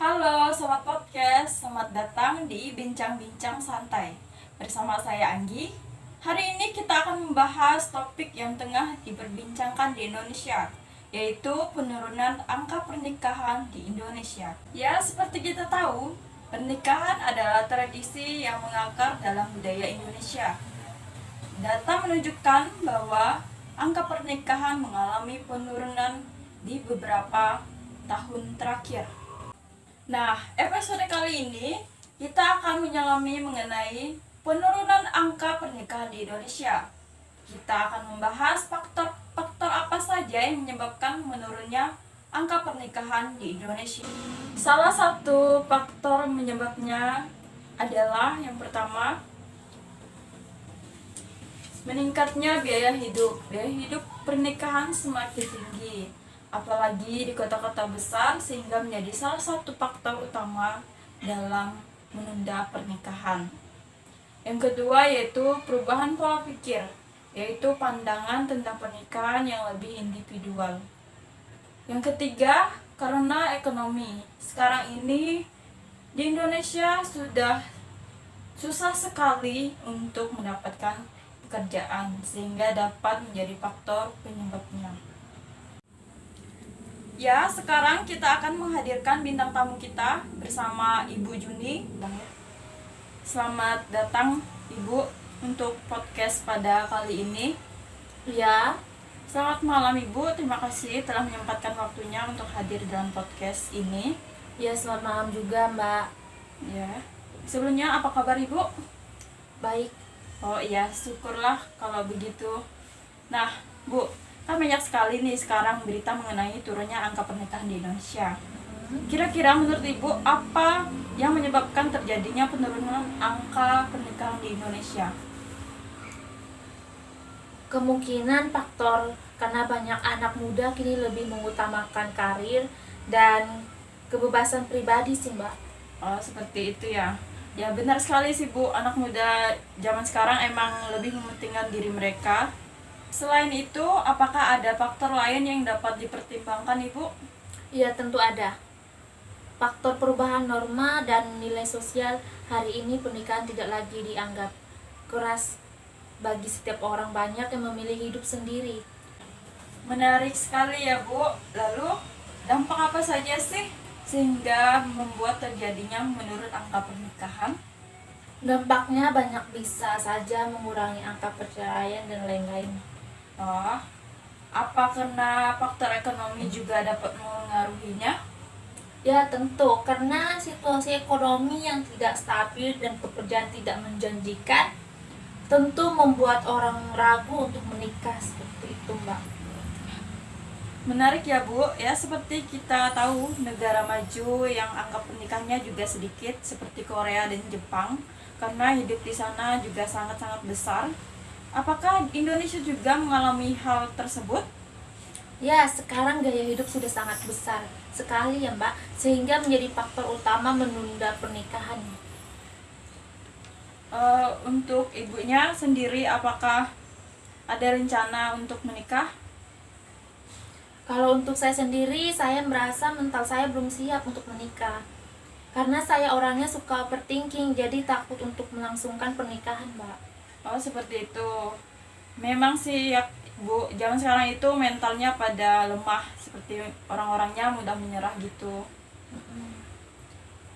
Halo, sobat podcast. Selamat datang di Bincang-Bincang Santai. Bersama saya Anggi. Hari ini kita akan membahas topik yang tengah diperbincangkan di Indonesia, yaitu penurunan angka pernikahan di Indonesia. Ya, seperti kita tahu, pernikahan adalah tradisi yang mengakar dalam budaya Indonesia. Data menunjukkan bahwa angka pernikahan mengalami penurunan di beberapa tahun terakhir. Nah, episode kali ini kita akan menyelami mengenai penurunan angka pernikahan di Indonesia. Kita akan membahas faktor-faktor apa saja yang menyebabkan menurunnya angka pernikahan di Indonesia. Salah satu faktor menyebabnya adalah yang pertama, meningkatnya biaya hidup. Biaya hidup pernikahan semakin tinggi, apalagi di kota-kota besar, sehingga menjadi salah satu faktor utama dalam menunda pernikahan. Yang kedua yaitu perubahan pola pikir, yaitu pandangan tentang pernikahan yang lebih individual. Yang ketiga, karena ekonomi. Sekarang ini di Indonesia sudah susah sekali untuk mendapatkan pekerjaan, sehingga dapat menjadi faktor penyebabnya. Ya, sekarang kita akan menghadirkan bintang tamu kita bersama Ibu Juni. Selamat datang Ibu untuk podcast pada kali ini. Ya, Selamat malam Ibu, terima kasih telah menyempatkan waktunya untuk hadir dalam podcast ini. ya selamat malam juga Mbak. Ya, sebelumnya apa kabar Ibu? Baik, Oh iya, syukurlah kalau begitu. Nah, Bu, kan banyak sekali nih sekarang berita mengenai turunnya angka pernikahan di Indonesia. Kira-kira menurut Ibu apa yang menyebabkan terjadinya penurunan angka pernikahan di Indonesia? kemungkinan faktor karena banyak anak muda kini lebih mengutamakan karir dan kebebasan pribadi sih Mbak. Oh, seperti itu ya. Ya benar sekali sih Bu, anak muda zaman sekarang emang lebih mementingkan diri mereka. Selain itu, apakah ada faktor lain yang dapat dipertimbangkan Ibu? Ya tentu ada. Faktor perubahan norma dan nilai sosial, hari ini pernikahan tidak lagi dianggap keras bagi setiap orang, banyak yang memilih hidup sendiri. Menarik sekali ya Bu. Lalu dampak apa saja sih sehingga membuat terjadinya menurun angka pernikahan? Dampaknya banyak, bisa saja mengurangi angka perceraian dan lain-lain. Oh, apa karena faktor ekonomi juga dapat mengaruhinya? Ya tentu, karena situasi ekonomi yang tidak stabil dan pekerjaan tidak menjanjikan tentu membuat orang ragu untuk menikah, seperti itu Mbak. Menarik ya Bu, ya seperti kita tahu negara maju yang angka pernikahannya juga sedikit seperti Korea dan Jepang, karena hidup di sana juga sangat-sangat besar. Apakah Indonesia juga mengalami hal tersebut? Ya, sekarang gaya hidup sudah sangat besar sekali ya Mbak, sehingga menjadi faktor utama menunda pernikahan. Untuk ibunya sendiri, apakah ada rencana untuk menikah? Kalau untuk saya sendiri, saya merasa mental saya belum siap untuk menikah. Karena saya orangnya suka overthinking, jadi takut untuk melangsungkan pernikahan Mbak. Oh, seperti itu. Memang sih ya Bu, zaman sekarang itu mentalnya pada lemah, seperti orang-orangnya mudah menyerah gitu.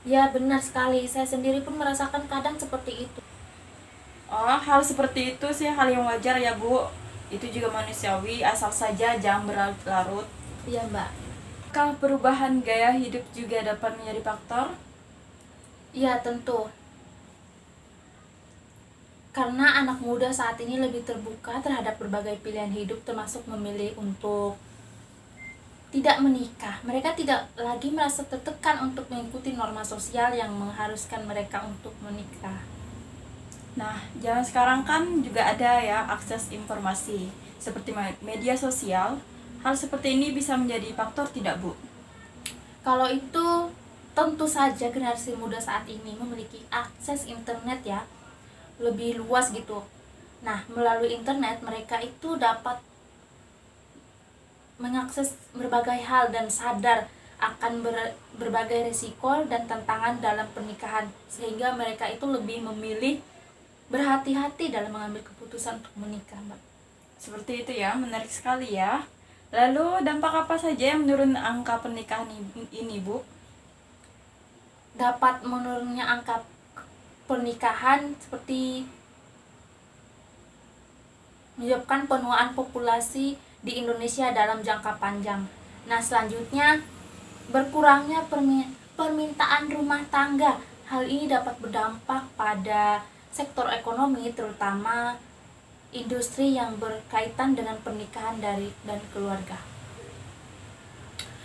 Ya benar sekali, saya sendiri pun merasakan kadang seperti itu. Oh, hal seperti itu sih hal yang wajar ya Bu. Itu juga manusiawi, asal saja jangan berlarut-larut. Iya Mbak. Apakah perubahan gaya hidup juga dapat menjadi faktor? Iya tentu. Karena anak muda saat ini lebih terbuka terhadap berbagai pilihan hidup, termasuk memilih untuk tidak menikah. Mereka tidak lagi merasa tertekan untuk mengikuti norma sosial yang mengharuskan mereka untuk menikah. Nah, zaman sekarang kan juga ada ya akses informasi seperti media sosial. Hal seperti ini bisa menjadi faktor tidak Bu? Kalau itu tentu saja generasi muda saat ini memiliki akses internet ya, lebih luas gitu. Nah, melalui internet mereka itu dapat mengakses berbagai hal dan sadar akan berbagai risiko dan tantangan dalam pernikahan, sehingga mereka itu lebih memilih berhati-hati dalam mengambil keputusan untuk menikah, Mbak. Seperti itu ya, menarik sekali ya. Lalu dampak apa saja yang menurun angka pernikahan ini, Bu? Dapat menurunnya angka pernikahan seperti menyebabkan penuaan populasi di Indonesia dalam jangka panjang. Nah, selanjutnya berkurangnya permintaan rumah tangga. Hal ini dapat berdampak pada sektor ekonomi, terutama industri yang berkaitan dengan pernikahan dan keluarga.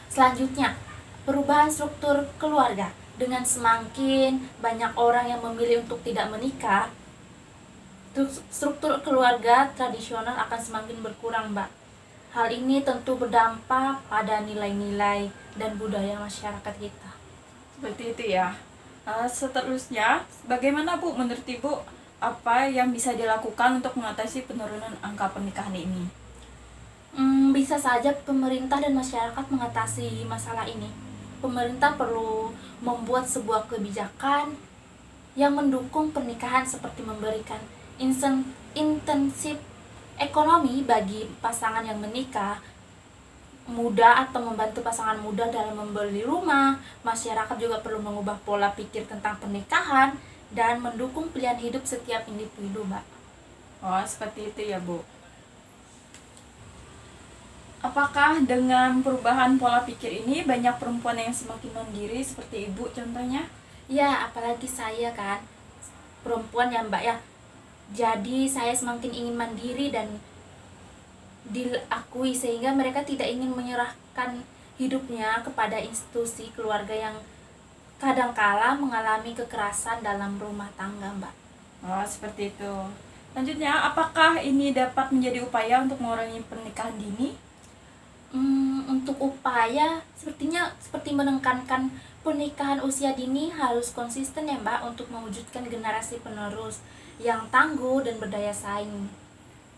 Selanjutnya, perubahan struktur keluarga. Dengan semakin banyak orang yang memilih untuk tidak menikah, struktur keluarga tradisional akan semakin berkurang, Mbak. Hal ini tentu berdampak pada nilai-nilai dan budaya masyarakat kita. Seperti itu ya. Seterusnya, bagaimana Bu menurut Ibu apa yang bisa dilakukan untuk mengatasi penurunan angka pernikahan ini? Bisa saja pemerintah dan masyarakat mengatasi masalah ini. Pemerintah perlu membuat sebuah kebijakan yang mendukung pernikahan, seperti memberikan intensif ekonomi bagi pasangan yang menikah muda atau membantu pasangan muda dalam membeli rumah. Masyarakat juga perlu mengubah pola pikir tentang pernikahan dan mendukung pilihan hidup setiap individu, Mbak. Oh, seperti itu ya, Bu. Apakah dengan perubahan pola pikir ini banyak perempuan yang semakin mandiri seperti Ibu contohnya? Ya, apalagi saya kan perempuan ya, Mbak ya. Jadi saya semakin ingin mandiri dan diakui, sehingga mereka tidak ingin menyerahkan hidupnya kepada institusi keluarga yang kadangkala mengalami kekerasan dalam rumah tangga, Mbak. Oh, seperti itu. Selanjutnya, apakah ini dapat menjadi upaya untuk mengurangi pernikahan dini? Untuk upaya seperti menekankan pernikahan usia dini harus konsisten ya, Mbak, untuk mewujudkan generasi penerus yang tangguh dan berdaya saing.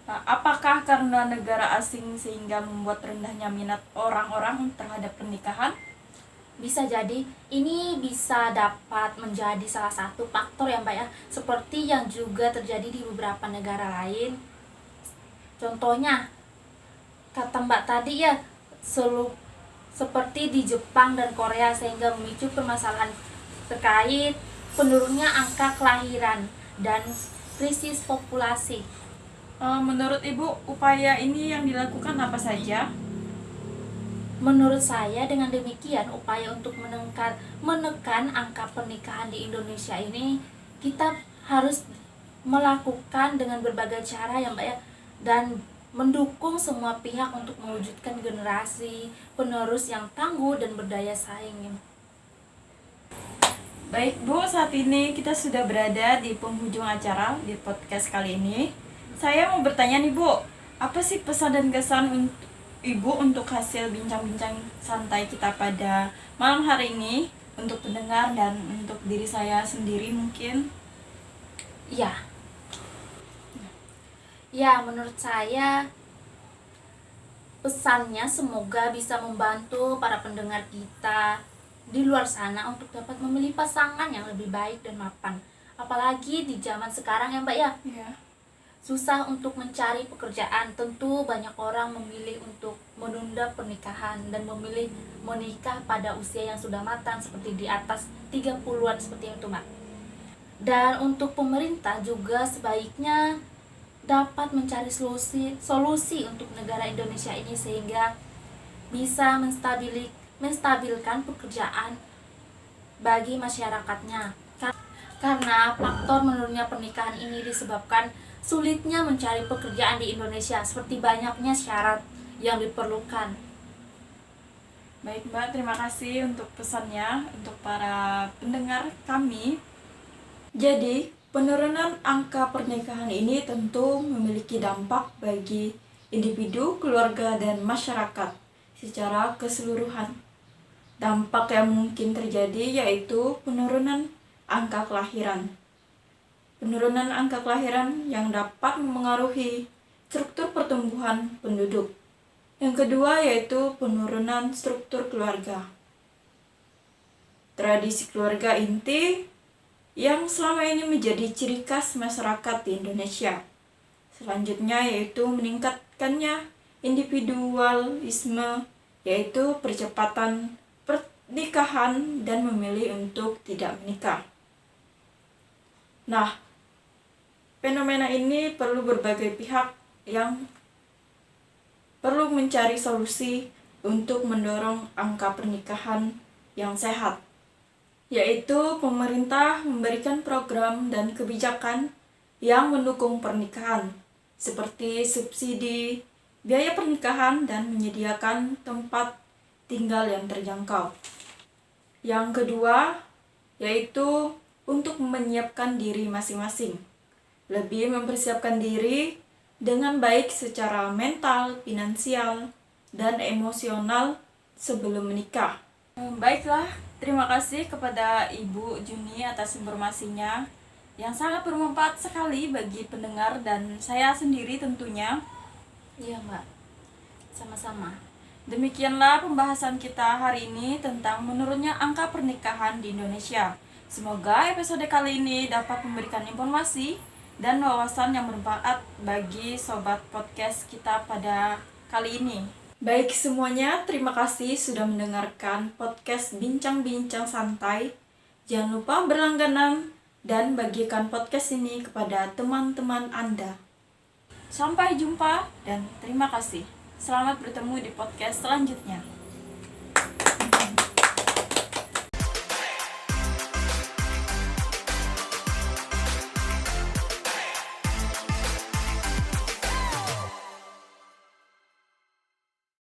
Nah, apakah karena negara asing sehingga membuat rendahnya minat orang-orang terhadap pernikahan? Bisa jadi ini bisa dapat menjadi salah satu faktor ya, Mbak ya, seperti yang juga terjadi di beberapa negara lain. Contohnya kata Mbak tadi ya, seperti di Jepang dan Korea, sehingga memicu permasalahan terkait penurunnya angka kelahiran dan krisis populasi. Menurut Ibu, upaya ini yang dilakukan apa saja? Menurut saya dengan demikian, upaya untuk menekan angka pernikahan di Indonesia ini kita harus melakukan dengan berbagai cara ya, Mbak ya, dan mendukung semua pihak untuk mewujudkan generasi penerus yang tangguh dan berdaya saing. Baik Bu, saat ini kita sudah berada di penghujung acara di podcast kali ini. Saya mau bertanya nih Bu, apa sih pesan dan kesan Ibu untuk hasil bincang-bincang santai kita pada malam hari ini, untuk pendengar dan untuk diri saya sendiri mungkin? Ya, menurut saya pesannya semoga bisa membantu para pendengar kita di luar sana untuk dapat memilih pasangan yang lebih baik dan mapan. Apalagi di zaman sekarang ya, Mbak ya. Iya. Susah untuk mencari pekerjaan. Tentu banyak orang memilih untuk menunda pernikahan dan memilih menikah pada usia yang sudah matang, seperti di atas 30-an seperti itu, Mbak. Dan untuk pemerintah juga sebaiknya dapat mencari solusi untuk negara Indonesia ini, sehingga bisa menstabilkan pekerjaan bagi masyarakatnya. Karena faktor menurunnya pernikahan ini disebabkan sulitnya mencari pekerjaan di Indonesia, seperti banyaknya syarat yang diperlukan. Baik Mbak, terima kasih untuk pesannya untuk para pendengar kami. Jadi, penurunan angka pernikahan ini tentu memiliki dampak bagi individu, keluarga, dan masyarakat secara keseluruhan. Dampak yang mungkin terjadi yaitu penurunan angka kelahiran. Penurunan angka kelahiran yang dapat memengaruhi struktur pertumbuhan penduduk. Yang kedua yaitu penurunan struktur keluarga. tradisi keluarga inti yang selama ini menjadi ciri khas masyarakat di Indonesia. Selanjutnya yaitu meningkatkannya individualisme, yaitu percepatan pernikahan dan memilih untuk tidak menikah. Nah, fenomena ini perlu berbagai pihak yang perlu mencari solusi untuk mendorong angka pernikahan yang sehat, yaitu pemerintah memberikan program dan kebijakan yang mendukung pernikahan, seperti subsidi biaya pernikahan dan menyediakan tempat tinggal yang terjangkau. Yang kedua, yaitu untuk menyiapkan diri masing-masing, lebih mempersiapkan diri dengan baik secara mental, finansial, dan emosional sebelum menikah. Baiklah, terima kasih kepada Ibu Juni atas informasinya yang sangat bermanfaat sekali bagi pendengar dan saya sendiri tentunya. Iya Mbak, sama-sama. Demikianlah pembahasan kita hari ini tentang menurunnya angka pernikahan di Indonesia. Semoga episode kali ini dapat memberikan informasi dan wawasan yang bermanfaat bagi sobat podcast kita pada kali ini. Baik semuanya, terima kasih sudah mendengarkan podcast Bincang-Bincang Santai. Jangan lupa berlangganan dan bagikan podcast ini kepada teman-teman Anda. Sampai jumpa dan terima kasih. Selamat bertemu di podcast selanjutnya.